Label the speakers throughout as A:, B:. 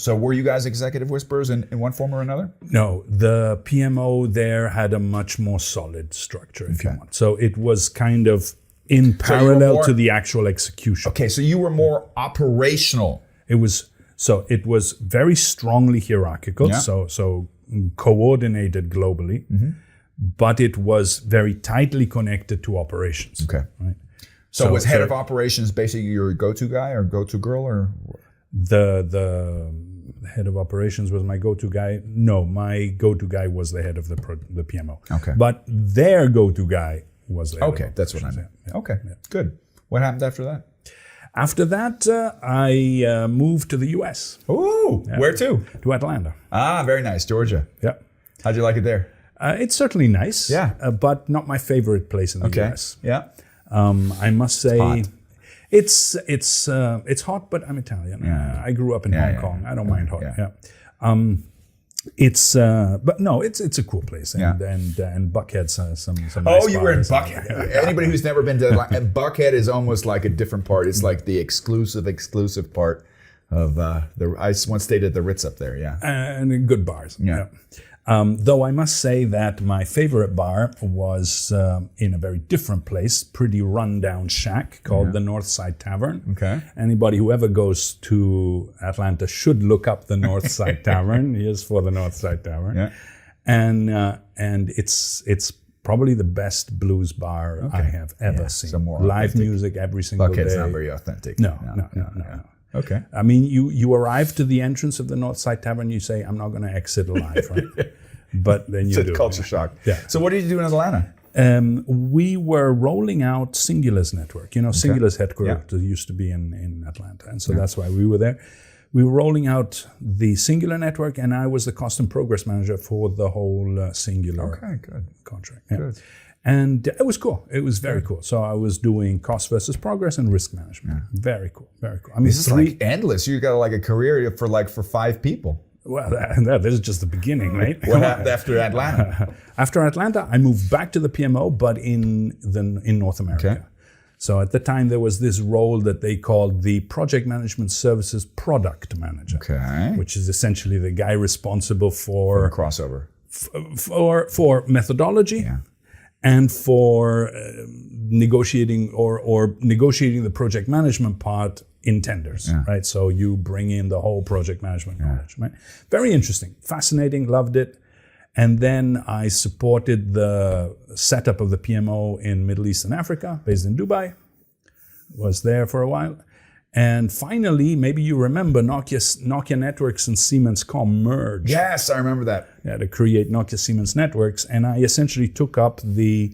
A: So were you guys executive whisperers in one form or another?
B: No, the PMO there had a much more solid structure, if you want. So it was kind of in parallel to the actual execution.
A: Okay, so you were more operational.
B: It was very strongly hierarchical, so coordinated globally, but it was very tightly connected to operations.
A: Okay.
B: Right?
A: So was head of operations basically your go-to guy or go-to girl, or?
B: The head of operations was my go-to guy. No, my go-to guy was the head of the PMO.
A: Okay.
B: But their go-to guy was the head of
A: that's what I meant.
B: Yeah.
A: Okay, good. What happened after that?
B: After that, I moved to the U.S.
A: Ooh, where to?
B: To Atlanta.
A: Ah, very nice, Georgia.
B: Yeah.
A: How'd you like it there?
B: It's certainly nice.
A: Yeah.
B: But not my favorite place in the U.S.
A: Yeah.
B: I must say,
A: hot.
B: It's hot, but I'm Italian.
A: Yeah.
B: I grew up in Hong Kong. I don't mind hot. Yeah. It's a cool place, and Buckhead's some nice
A: you were in
B: bars.
A: Buckhead. Anybody who's never been to Buckhead is almost like a different part. It's like the exclusive part of I once stayed at the Ritz up there. Yeah,
B: and good bars. Yeah. Though I must say that my favorite bar was in a very different place, pretty rundown shack called the Northside Tavern.
A: Okay.
B: Anybody who ever goes to Atlanta should look up the Northside Tavern. Here's for the Northside Tavern.
A: Yeah.
B: And it's probably the best blues bar I have ever seen.
A: So more
B: live
A: authentic.
B: music every single
A: Buckhead's
B: day.
A: not very authentic.
B: No.
A: Okay.
B: I mean, you arrive to the entrance of the Northside Tavern, you say, I'm not going to exit alive, right? But then you do.
A: It's a culture shock.
B: Yeah.
A: So what did you do in Atlanta?
B: We were rolling out Singular's network. You know, Singular's headquarters used to be in Atlanta, and so that's why we were there. We were rolling out the Singular network, and I was the cost and progress manager for the whole Singular contract. Yeah.
A: Good.
B: And it was cool. It was very cool. So I was doing cost versus progress and risk management. Very cool. Very cool. I mean,
A: this is like endless. You got like a career for 5 people.
B: Well, this is just the beginning, right?
A: What happened after Atlanta?
B: After Atlanta, I moved back to the PMO, but in North America.
A: Okay.
B: So at the time, there was this role that they called the Project Management Services Product Manager, which is essentially the guy responsible for
A: crossover,
B: for methodology. And for negotiating or negotiating the project management part in tenders, right? So you bring in the whole project management knowledge, right? Very interesting, fascinating, loved it. And then I supported the setup of the PMO in Middle East and Africa, based in Dubai. Was there for a while. And finally, maybe you remember Nokia Networks and Siemens Com merged.
A: Yes, I remember that.
B: Yeah, to create Nokia Siemens Networks. And I essentially took up the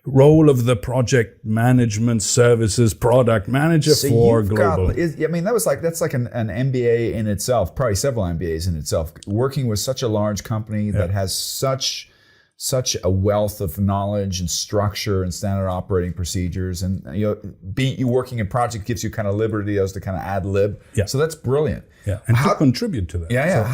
B: role of the project management services product manager for global.
A: That's like an MBA in itself, probably several MBAs in itself. Working with such a large company that has such a wealth of knowledge and structure and standard operating procedures, and you working in project gives you kind of liberty as to kind of ad lib.
B: Yeah.
A: So that's brilliant.
B: Yeah, and to contribute to that.
A: Yeah. So